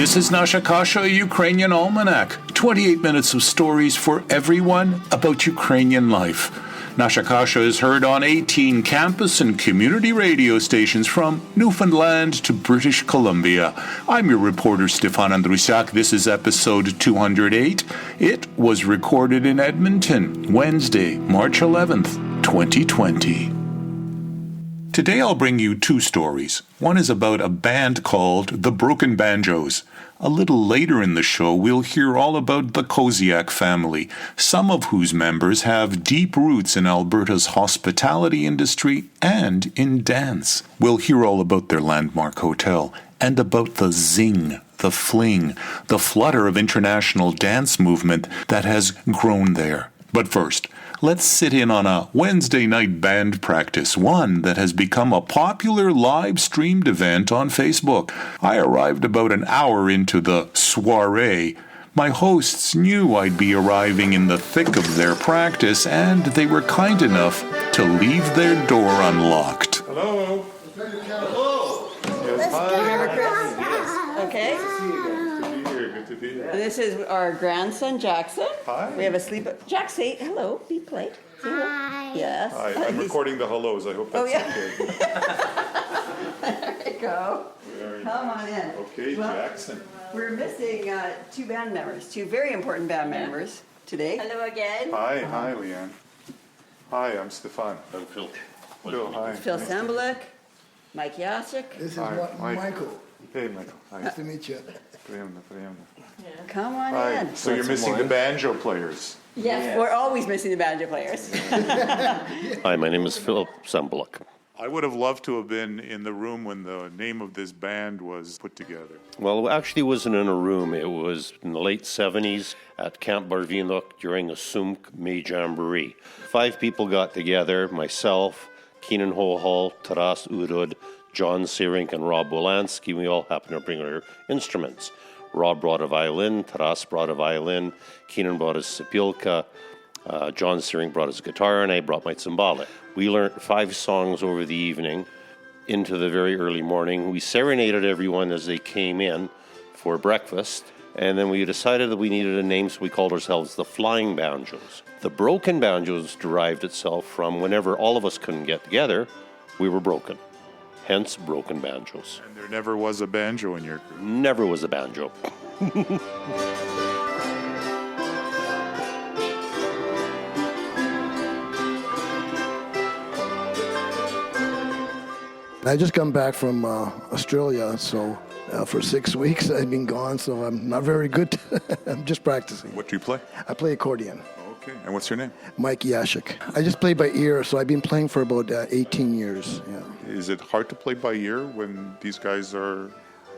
This is Nasha Kasha, Ukrainian Almanac. 28 minutes of stories for everyone about Ukrainian life. Nasha Kasha is heard on 18 campus and community radio stations from Newfoundland to British Columbia. I'm your reporter, Stefan Andrusiak. This is episode 208. It was recorded in Edmonton, Wednesday, March 11th, 2020. Today I'll bring you two stories. One is about a band called the Broken Banjos. A little later in the show, we'll hear all about the Koziak family, some of whose members have deep roots in Alberta's hospitality industry and in dance. We'll hear all about their landmark hotel and about the zing, the fling, the flutter of international dance movement that has grown there. But first, let's sit in on a Wednesday night band practice, one that has become a popular live-streamed event on Facebook. I arrived about an hour into the soiree. My hosts knew I'd be arriving in the thick of their practice, and they were kind enough to leave their door unlocked. Hello. Hello. Yes, hi. Remember Chris? Yes. Okay. Good to be here. This is our grandson, Jackson. Hi. We have a sleep. Jack, say hello. Be polite. Say hello. Hi. Yes. Hi, I'm recording the hellos. I hope that's okay. There you go. Very Come nice. on in. Okay, Well, Jackson. We're missing two band members, two very important band members today. Hello again. Hi, Leanne. Hi, I'm Stefan. I'm Phil. Phil, hi. Phil Sambulik, Mike Yasik. This is Hi, Mike. Michael. Hey, Michael. Hi. Nice to meet you. Приємно. Come on Hi. in. So you're missing the banjo players. Yes, we're always missing the banjo players. Hi, my name is Philip Sambulik. I would have loved to have been in the room when the name of this band was put together. Well, it actually wasn't in a room. It was in the late 70s at Camp Barvinok during a Sumk May Jamboree. 5 people got together, myself, Keenan Hohol, Taras Udud, John Searink, and Rob Wolanski. We all happened to bring our instruments. Rob brought a violin, Taras brought a violin, Keenan brought his sipilka, John Searink brought his guitar, and I brought my tsimbale. We learned 5 songs over the evening into the very early morning. We serenaded everyone as they came in for breakfast, and then we decided that we needed a name, so we called ourselves the Flying Banjos. The Broken Banjos derived itself from whenever all of us couldn't get together, we were broken. Hence, Broken Banjos. And there never was a banjo in your group. Never was a banjo. I just come back from Australia, so for 6 weeks I've been gone, so I'm not very good. I'm just practicing. What do you play? I play accordion. Okay. And what's your name? Mike Yashik. I just play by ear, so I've been playing for about 18 years. Yeah. Is it hard to play by ear when these guys are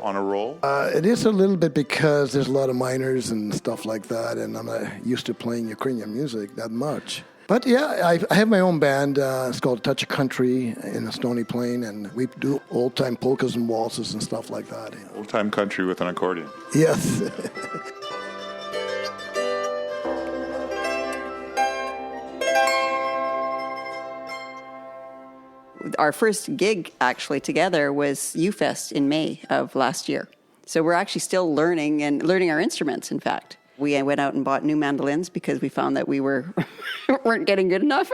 on a roll? It is a little bit because there's a lot of minors and stuff like that, and I'm not used to playing Ukrainian music that much. But yeah, I have my own band. It's called Touch of Country in the Stony Plain, and we do old-time polkas and waltzes and stuff like that. You know. Old-time country with an accordion. Yes. Our first gig actually together was U-Fest in May of last year. So we're actually still learning our instruments, in fact. We went out and bought new mandolins because we found that we weren't getting good enough.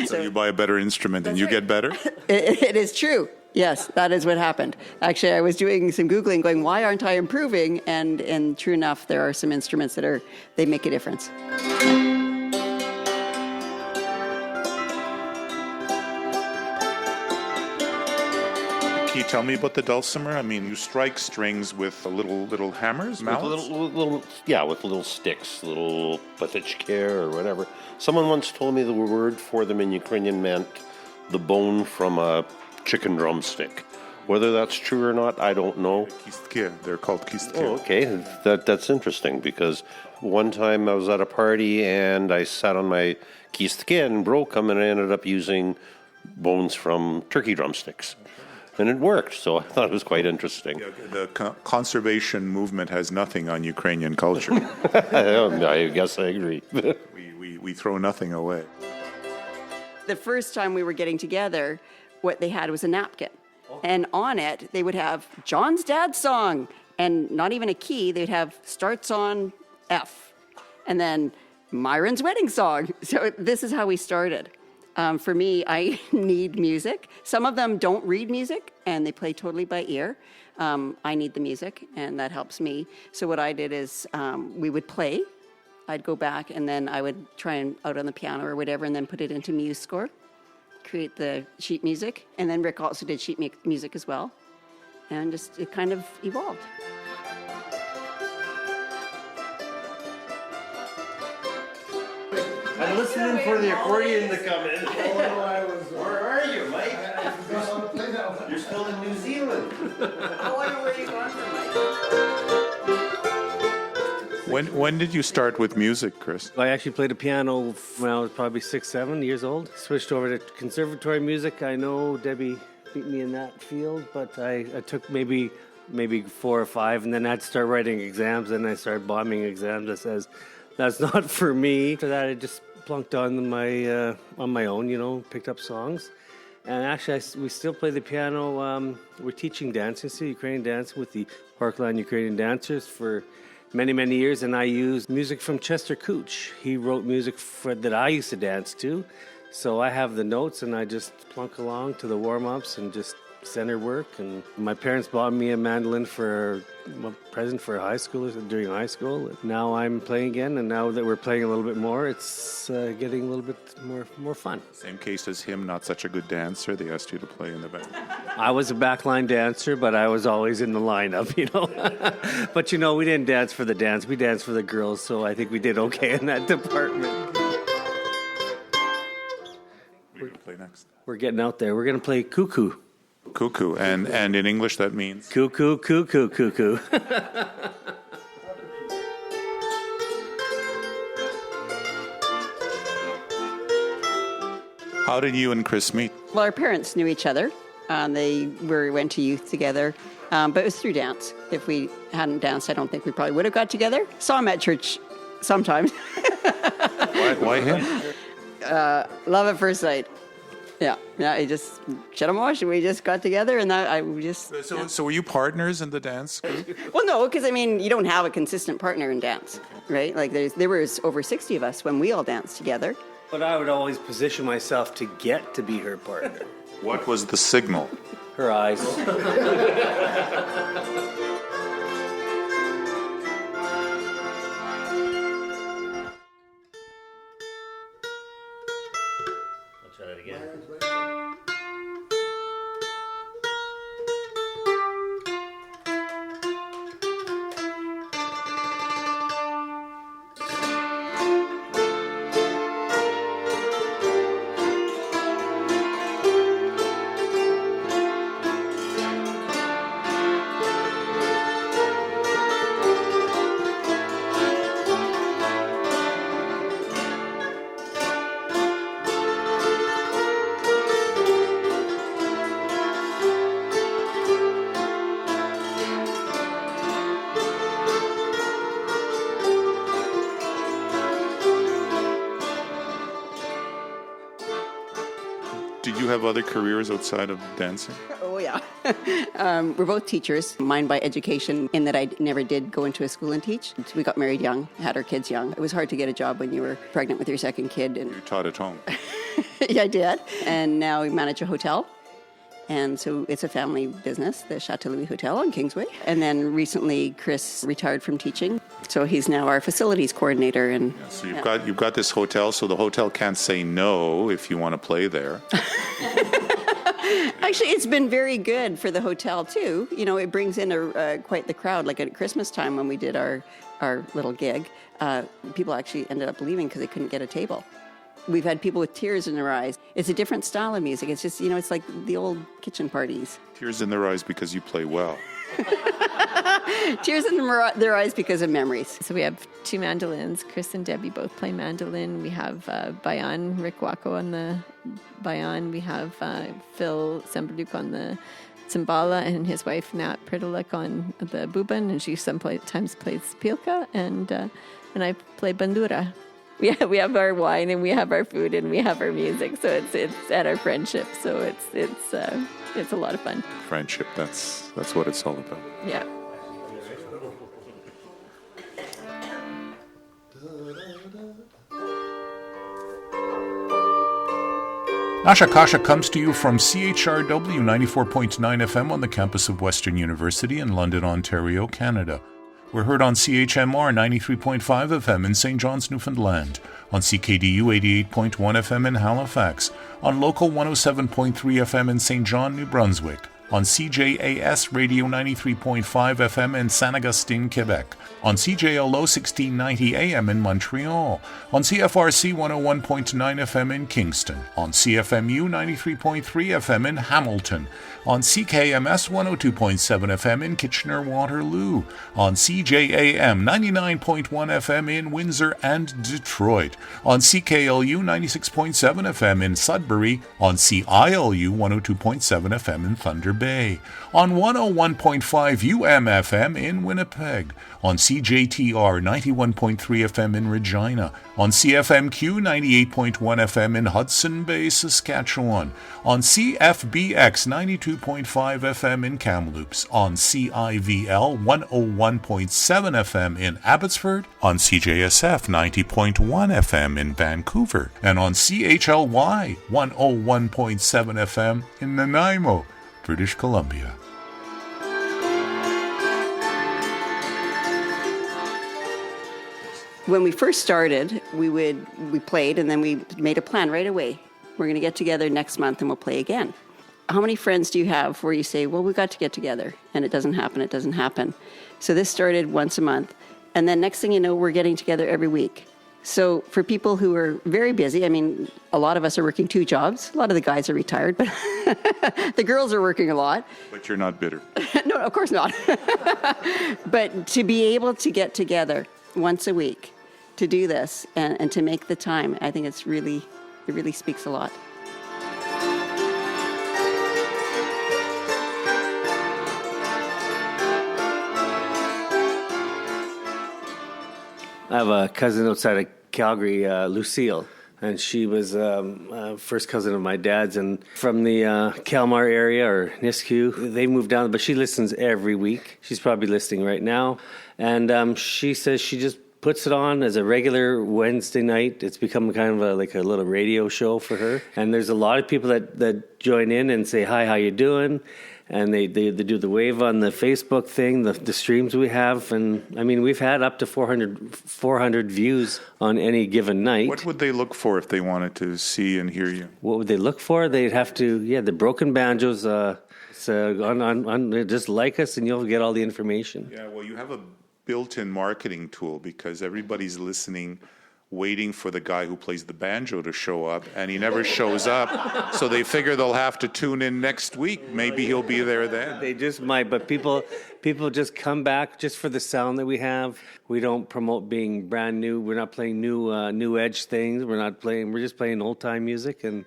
So you buy a better instrument and you get better? It is true. Yes, that is what happened. Actually, I was doing some Googling going, why aren't I improving? And true enough, there are some instruments they make a difference. Can you tell me about the dulcimer? I mean, you strike strings with little hammers, mallets? With little sticks, little patichker or whatever. Someone once told me the word for them in Ukrainian meant the bone from a chicken drumstick. Whether that's true or not, I don't know. Kistke. They're called kistke. Oh, okay. That's interesting because one time I was at a party and I sat on my kistke and broke them, and I ended up using bones from turkey drumsticks. And it worked, so I thought it was quite interesting. Yeah, the conservation movement has nothing on Ukrainian culture. I guess I agree. we throw nothing away. The first time we were getting together, what they had was a napkin. And on it, they would have John's dad's song and not even a key. They'd have starts on F, and then Myron's wedding song. So this is how we started. For me, I need music. Some of them don't read music, and they play totally by ear. I need the music, and that helps me. So what I did is we would play. I'd go back, and then I would try and out on the piano or whatever, and then put it into MuseScore, create the sheet music. And then Rick also did sheet music as well. And just it kind of evolved. I'm listening for the accordion to come in. Where are you, Mike? I You're still in New Zealand. I wonder where you gone from, Mike. When did you start with music, Chris? I actually played the piano when I was probably 6, 7 years old. Switched over to conservatory music. I know Debbie beat me in that field, but I took maybe 4 or 5, and then I had to start writing exams, and I started bombing exams that says, that's not for me. After that, I just plunked on my own, picked up songs. And actually, we still play the piano. We're teaching dancing, Ukrainian dancing with the Parkland Ukrainian dancers for many, many years. And I used music from Chester Cooch. He wrote music that I used to dance to. So I have the notes, and I just plunk along to the warm-ups and just center work. And my parents bought me a mandolin for a present for high school during high school. Now I'm playing again, and now that we're playing a little bit more, it's getting a little bit more fun. Same case as him, not such a good dancer. They asked you to play in the band. I was a backline dancer, but I was always in the lineup, But we didn't dance for the dance. We danced for the girls, so I think we did okay in that department. We're going to play next. We're getting out there. We're going to play Cuckoo. Cuckoo, and in English that means? Cuckoo, cuckoo, cuckoo. How did you and Chris meet? Well, our parents knew each other. They went to youth together, but it was through dance. If we hadn't danced, I don't think we probably would have got together. Saw him at church sometimes. Why him? Love at first sight. Yeah. He just shut him off, and we just got together, and So were you partners in the dance group? Well, no, because you don't have a consistent partner in dance, right? Like there was over 60 of us when we all danced together. But I would always position myself to get to be her partner. What was the signal? Her eyes. Try that again. Did you have other careers outside of dancing? Oh, yeah. We're both teachers. Mine by education, in that I never did go into a school and teach. We got married young, had our kids young. It was hard to get a job when you were pregnant with your second kid. And You taught at home. yeah, I did. And now we manage a hotel. And so it's a family business, the Chateau Louis Hotel on Kingsway. And then recently, Chris retired from teaching. So he's now our facilities coordinator. And So you've got this hotel, so the hotel can't say no if you want to play there. Actually, it's been very good for the hotel, too. It brings in quite the crowd. Like at Christmas time when we did our little gig, people actually ended up leaving because they couldn't get a table. We've had people with tears in their eyes. It's a different style of music. It's just, it's like the old kitchen parties. Tears in their eyes because you play well. Tears in their eyes because of memories. So we have 2 mandolins. Chris and Debbie both play mandolin. We have Bayan, Rick Wacko on the Bayan. We have Phil Semberduk on the Tsimbala, and his wife Nat Pritulak on the buban, and she sometimes plays pilka, and I play bandura. We have our wine, and we have our food, and we have our music. So it's at our friendship. So it's a lot of fun. Friendship, that's what it's all about. Yeah. Nasha Kasha comes to you from CHRW 94.9 FM on the campus of Western University in London, Ontario, Canada. We're heard on CHMR 93.5 FM in St. John's, Newfoundland, on CKDU 88.1 FM in Halifax, on Local 107.3 FM in St. John, New Brunswick, on CJAS Radio 93.5 FM in Saint Augustine, Quebec, on CJLO 1690 AM in Montreal, on CFRC 101.9 FM in Kingston, on CFMU 93.3 FM in Hamilton, on CKMS 102.7 FM in Kitchener-Waterloo, on CJAM 99.1 FM in Windsor and Detroit, on CKLU 96.7 FM in Sudbury, on CILU 102.7 FM in Thunder Bay, on 101.5 UMFM in Winnipeg, on CJTR 91.3 FM in Regina, on CFMQ 98.1 FM in Hudson Bay, Saskatchewan, on CFBX 92.5 FM in Kamloops, on CIVL 101.7 FM in Abbotsford, on CJSF 90.1 FM in Vancouver, and on CHLY 101.7 FM in Nanaimo, British Columbia. When we first started, we played and then we made a plan right away. We're going to get together next month and we'll play again. How many friends do you have where you say, well, we've got to get together, and it doesn't happen? So this started once a month, and then next thing you know, we're getting together every week. So for people who are very busy, I mean, a lot of us are working 2 jobs. A lot of the guys are retired, but the girls are working a lot. But you're not bitter. No, of course not. But to be able to get together once a week to do this and to make the time, I think it really speaks a lot. I have a cousin outside of Calgary, Lucille, and she was first cousin of my dad's, and from the Kalmar area or Nisku. They moved down, but she listens every week. She's probably listening right now, and she says she just puts it on as a regular Wednesday night. It's become kind of like a little radio show for her, and there's a lot of people that join in and say, hi, how you doing? And they do the wave on the Facebook thing, the streams we have. And, I mean, we've had up to 400 views on any given night. What would they look for if they wanted to see and hear you? What would they look for? They'd have to, the Broken Banjos, just like us and you'll get all the information. Yeah, well, you have a built-in marketing tool because everybody's listening, waiting for the guy who plays the banjo to show up, and he never shows up. So they figure they'll have to tune in next week. Maybe he'll be there then. They just might, but people just come back just for the sound that we have. We don't promote being brand new. We're not playing new edge things. We're just playing old time music, and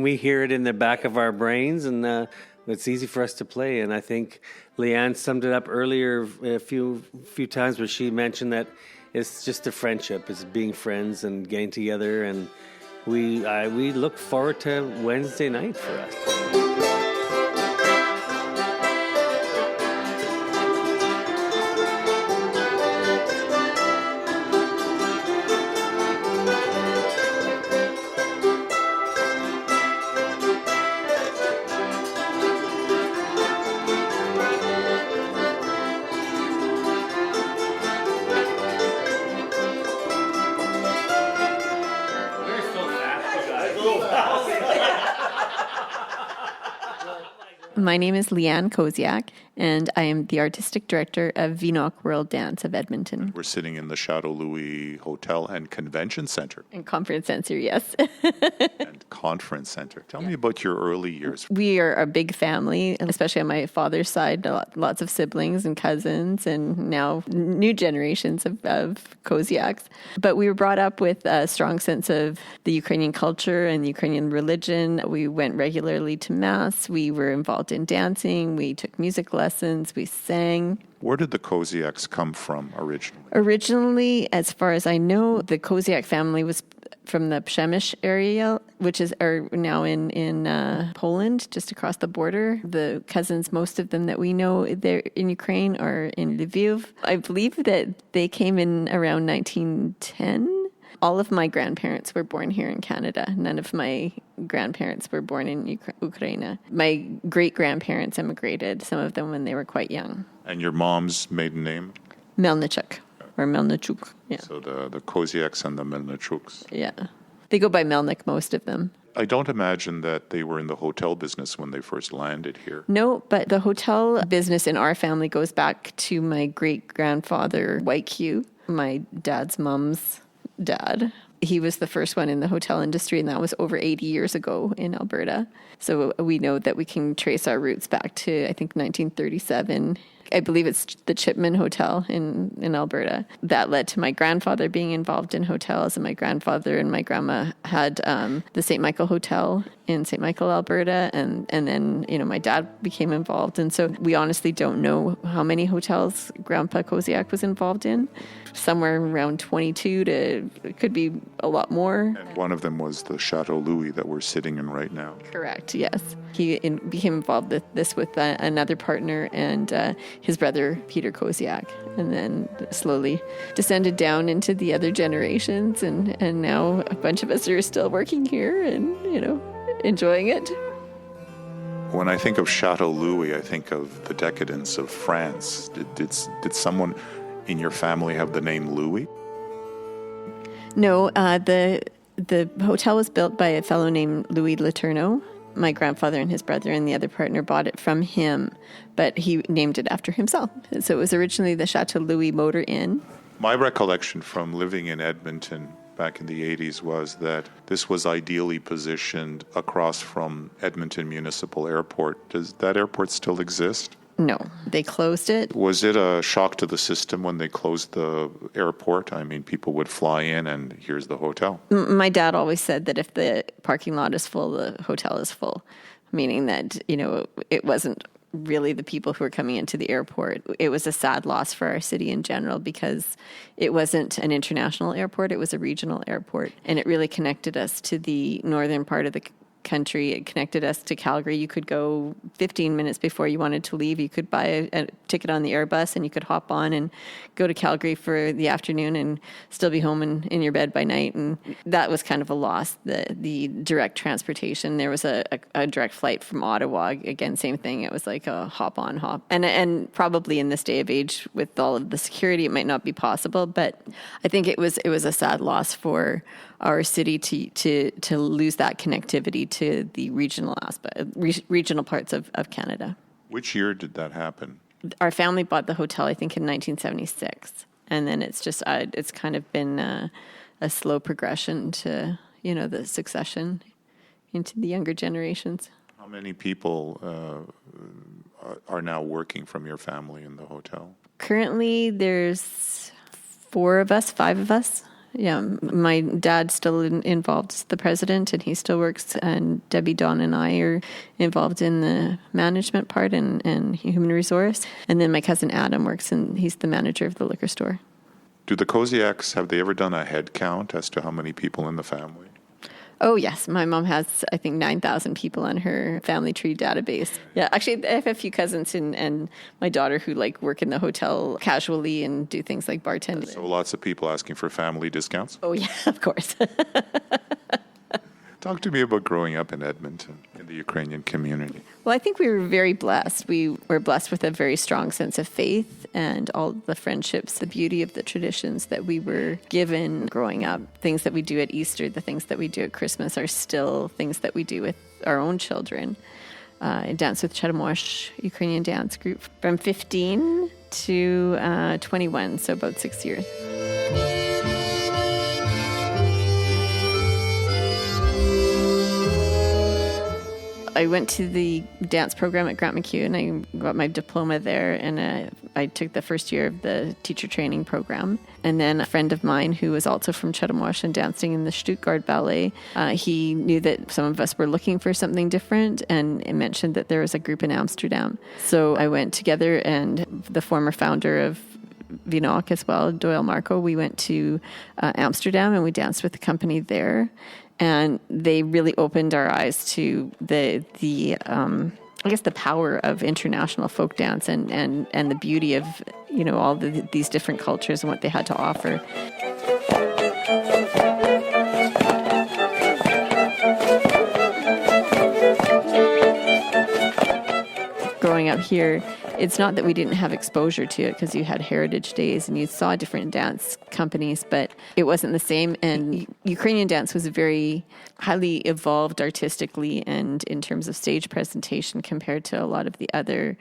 we hear it in the back of our brains, and it's easy for us to play. And I think Leanne summed it up earlier a few times where she mentioned that it's just a friendship. It's being friends and getting together, and we look forward to Wednesday night for us. My name is Leanne Koziak, and I am the artistic director of Vinoc World Dance of Edmonton. We're sitting in the Chateau Louis Hotel and Convention Center. And Conference Center, yes. And Conference Center. Tell me about your early years. We are a big family, especially on my father's side, lots of siblings and cousins, and now new generations of Koziaks. But we were brought up with a strong sense of the Ukrainian culture and the Ukrainian religion. We went regularly to Mass. We were involved in dancing. We took music lessons. We sang. Where did the Koziaks come from originally? Originally, as far as I know, the Koziak family was from the Przemyśl area, which is now in Poland, just across the border. The cousins, most of them that we know they're in Ukraine, are in Lviv. I believe that they came in around 1910. All of my grandparents were born here in Canada. None of my grandparents were born in Ukraine. My great-grandparents immigrated, some of them when they were quite young. And your mom's maiden name? Melnichuk, or Melnichuk, yeah. So the Koziaks and the Melnichuks. Yeah. They go by Melnik, most of them. I don't imagine that they were in the hotel business when they first landed here. No, but the hotel business in our family goes back to my great-grandfather, White Q, my dad's mom's dad. He was the first one in the hotel industry, and that was over 80 years ago in Alberta. So we know that we can trace our roots back to, I think, 1937. I believe it's the Chipman Hotel in Alberta. That led to my grandfather being involved in hotels, and my grandfather and my grandma had the St. Michael Hotel in St. Michael, Alberta, and then, my dad became involved. And so we honestly don't know how many hotels Grandpa Koziak was involved in. Somewhere around 22 to, it could be a lot more. And one of them was the Chateau Louis that we're sitting in right now. Correct, yes. He became involved with this with another partner and his brother, Peter Koziak, and then slowly descended down into the other generations. And now a bunch of us are still working here and, enjoying it. When I think of Chateau Louis, I think of the decadence of France. Did someone in your family have the name Louis? No, the hotel was built by a fellow named Louis Letourneau. My grandfather and his brother and the other partner bought it from him, but he named it after himself. So it was originally the Chateau Louis Motor Inn. My recollection from living in Edmonton back in the 80s was that this was ideally positioned across from Edmonton Municipal Airport. Does that airport still exist? No, they closed it. Was it a shock to the system when they closed the airport? I mean, people would fly in and here's the hotel. My dad always said that if the parking lot is full, the hotel is full, meaning that, it wasn't really the people who were coming into the airport. It was a sad loss for our city in general because it wasn't an international airport, it was a regional airport. And it really connected us to the northern part of the country. It connected us to Calgary. You could go 15 minutes before you wanted to leave. You could buy a ticket on the Airbus and you could hop on and go to Calgary for the afternoon and still be home in your bed by night. And that was kind of a loss, the direct transportation. There was a direct flight from Ottawa. Again, same thing. It was like a hop on, hop. And probably in this day of age with all of the security, it might not be possible. But I think it was a sad loss for our city to lose that connectivity to the regional aspect, regional parts of Canada. Which year did that happen? Our family bought the hotel, I think, in 1976, and then it's just it's kind of been a slow progression to the succession into the younger generations. How many people are now working from your family in the hotel? Currently, there's 5 of us. Yeah, my dad's still involved as the president, and he still works. And Debbie, Dawn, and I are involved in the management part and human resource. And then my cousin Adam works, and he's the manager of the liquor store. Do the Koziaks, have they ever done a head count as to how many people in the family? Oh, yes. My mom has, I think, 9,000 people on her family tree database. Yeah, actually, I have a few cousins and my daughter who work in the hotel casually and do things like bartending. So lots of people asking for family discounts? Oh, yeah, of course. Talk to me about growing up in Edmonton, in the Ukrainian community. Well, I think we were very blessed. We were blessed with a very strong sense of faith and all the friendships, the beauty of the traditions that we were given growing up. Things that we do at Easter, the things that we do at Christmas are still things that we do with our own children. I danced with Chadomwash Ukrainian dance group from 15 to 21, so about 6 years. I went to the dance program at Grant MacEwan and I got my diploma there, and I took the first year of the teacher training program. And then a friend of mine who was also from Chatham-Wash and dancing in the Stuttgart Ballet, he knew that some of us were looking for something different and mentioned that there was a group in Amsterdam. So I went together, and the former founder of Vinok as well, Doyle Marco, we went to Amsterdam and we danced with the company there. And they really opened our eyes to the power of international folk dance and the beauty of, all these different cultures and what they had to offer. up here, it's not that we didn't have exposure to it, because you had heritage days and you saw different dance companies, but it wasn't the same. And Ukrainian dance was very highly evolved artistically and in terms of stage presentation compared to a lot of the other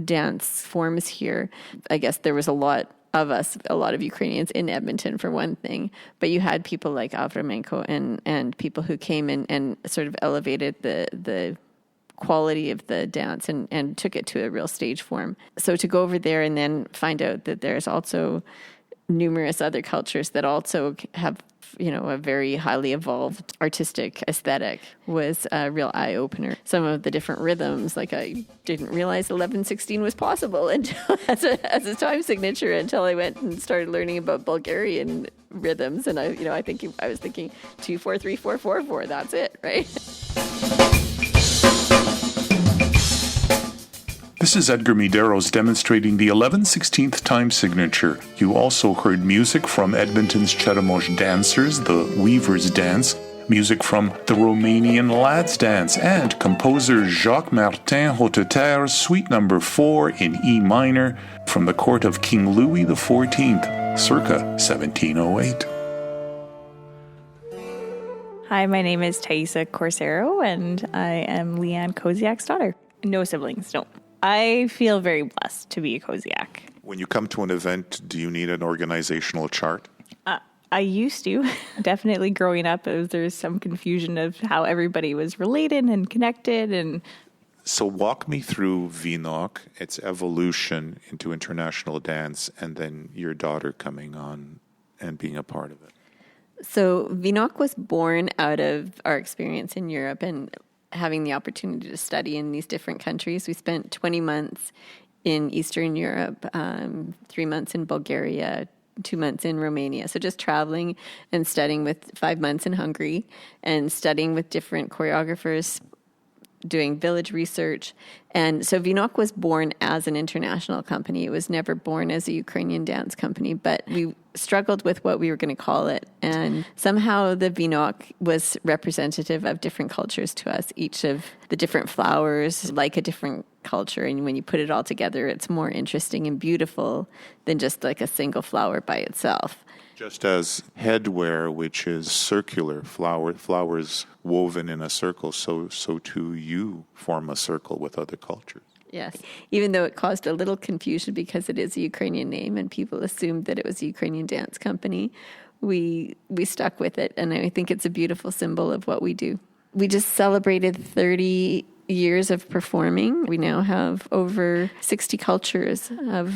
dance forms here. I guess there was a lot of Ukrainians in Edmonton, for one thing, but you had people like Avramenko and people who came in and sort of elevated the quality of the dance and took it to a real stage form. So to go over there and then find out that there's also numerous other cultures that also have, a very highly evolved artistic aesthetic was a real eye-opener. Some of the different rhythms, like I didn't realize 11/16 was possible until as a time signature until I went and started learning about Bulgarian rhythms. And I think I was thinking 2/4 3/4 4/4. That's it, right? This is Edgar Medeiros demonstrating the 11/16 time signature. You also heard music from Edmonton's Cheremosh dancers, the Weavers Dance, music from the Romanian Lads Dance, and composer Jacques-Martin Hotteter's Suite No. 4 in E minor from the court of King Louis XIV, circa 1708. Hi, my name is Thaisa Corsero, and I am Leanne Koziak's daughter. No siblings, no. I feel very blessed to be a Koziak. When you come to an event, do you need an organizational chart? I used to. Definitely growing up, there's some confusion of how everybody was related and connected. And So walk me through Vinok, its evolution into international dance, and then your daughter coming on and being a part of it. So Vinok was born out of our experience in Europe and having the opportunity to study in these different countries. We spent 20 months in Eastern Europe, 3 months in Bulgaria, 2 months in Romania. So just traveling and studying with 5 months in Hungary and studying with different choreographers, doing village research. And so Vinok was born as an international company. It was never born as a Ukrainian dance company, but we struggled with what we were going to call it. And somehow the Vinok was representative of different cultures to us. Each of the different flowers like a different culture. And when you put it all together, it's more interesting and beautiful than just like a single flower by itself. Just as headwear, which is circular, flowers woven in a circle, so too you form a circle with other cultures. Yes, even though it caused a little confusion because it is a Ukrainian name and people assumed that it was a Ukrainian dance company, we stuck with it, and I think it's a beautiful symbol of what we do. We just celebrated 30 years of performing. We now have over 60 cultures of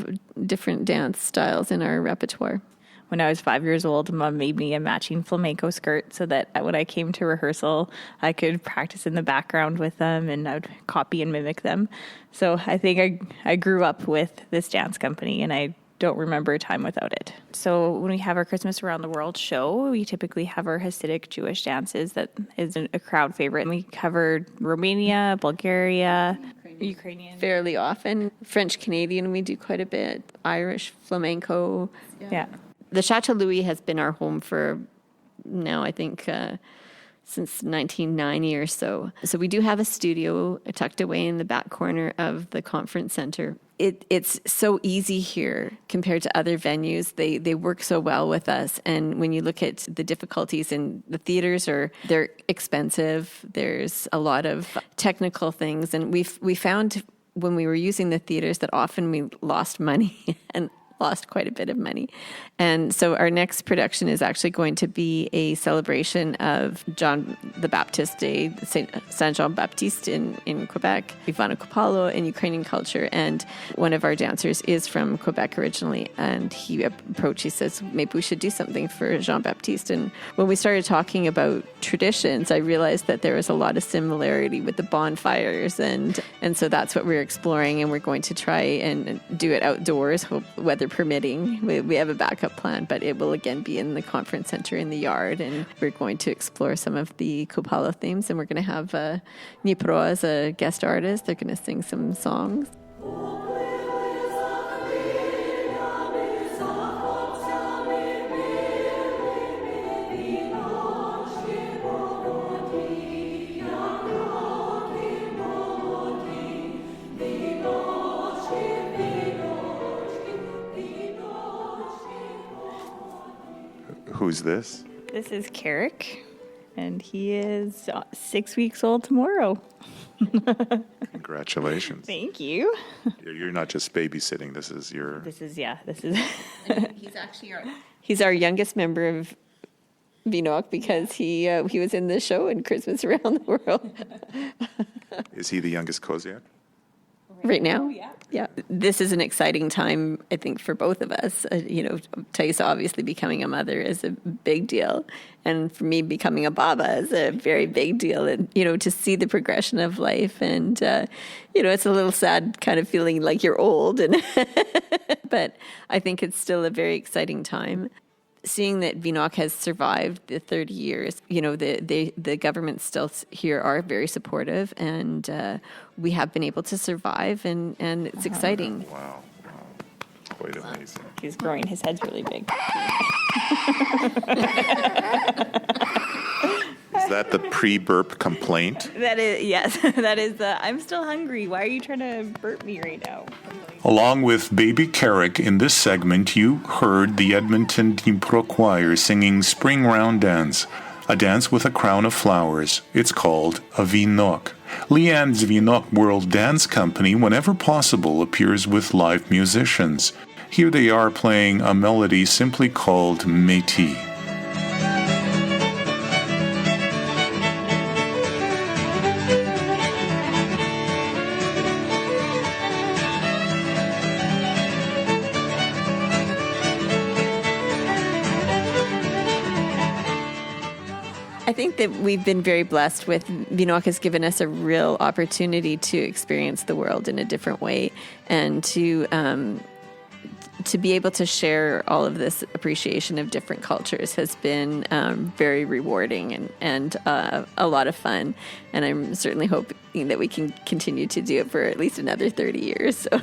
different dance styles in our repertoire. when I was 5 years old, Mom made me a matching flamenco skirt so that when I came to rehearsal, I could practice in the background with them and I would copy and mimic them. So I think I grew up with this dance company and I don't remember a time without it. So when we have our Christmas Around the World show, we typically have our Hasidic Jewish dances. That is a crowd favorite. And we covered Romania, Bulgaria, Ukrainian. Fairly often. French Canadian we do quite a bit. Irish, flamenco. Yeah. The Chateau Louis has been our home for now, I think, since 1990 or so. So we do have a studio tucked away in the back corner of the conference center. It's so easy here compared to other venues. They work so well with us. And when you look at the difficulties in the theaters, they're expensive. There's a lot of technical things. And we found when we were using the theaters that often we lost money and lost quite a bit of money. And so our next production is actually going to be a celebration of John the Baptist Day, Saint Jean Baptiste in Quebec, Ivana Kupalo in Ukrainian culture. And one of our dancers is from Quebec originally. And he says, maybe we should do something for Jean Baptiste. And when we started talking about traditions, I realized that there was a lot of similarity with the bonfires. And so that's what we're exploring. And we're going to try and do it outdoors, weather permitting. We have a backup plan, but it will again be in the conference center in the yard, and we're going to explore some of the Kupala themes, and we're going to have Dnipro as a guest artist. They're going to sing some songs. Who's this? This is Carrick, and he is 6 weeks old tomorrow. Congratulations. Thank you. You're not just babysitting. This is. This is. He's our youngest member of Vinoc because he was in the show in Christmas Around the World. Is he the youngest Koziak? Right now? Yeah. This is an exciting time, I think, for both of us. Taisa obviously becoming a mother is a big deal. And for me, becoming a Baba is a very big deal. And, to see the progression of life. And, it's a little sad kind of feeling like you're old. But I think it's still a very exciting time. Seeing that Vinoc has survived the 30 years, the government still here are very supportive, and we have been able to survive, and it's exciting. Wow. Quite amazing. He's growing. His head's really big. Is that the pre-burp complaint? That is, yes. That is I'm still hungry. Why are you trying to burp me right now? Along with Baby Carrick in this segment, you heard the Edmonton Dnipro Choir singing Spring Round Dance, a dance with a crown of flowers. It's called a Vinoc. Leanne's Vinoc World Dance Company, whenever possible, appears with live musicians. Here they are playing a melody simply called Métis. I think that we've been very blessed with Vinoc has given us a real opportunity to experience the world in a different way and to be able to share all of this appreciation of different cultures has been very rewarding and a lot of fun. And I'm certainly hoping that we can continue to do it for at least another 30 years. So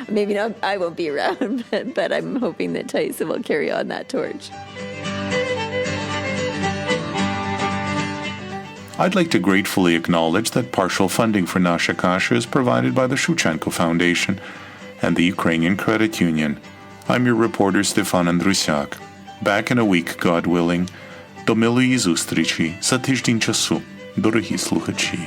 maybe not, I won't be around, but I'm hoping that Taisa will carry on that torch. I'd like to gratefully acknowledge that partial funding for Nasha Kasha is provided by the Shevchenko Foundation and the Ukrainian Credit Union. I'm your reporter Stefan Andrusiak. Back in a week, God willing. До милої зустрічі за тиждень часу, дорогі слухачі.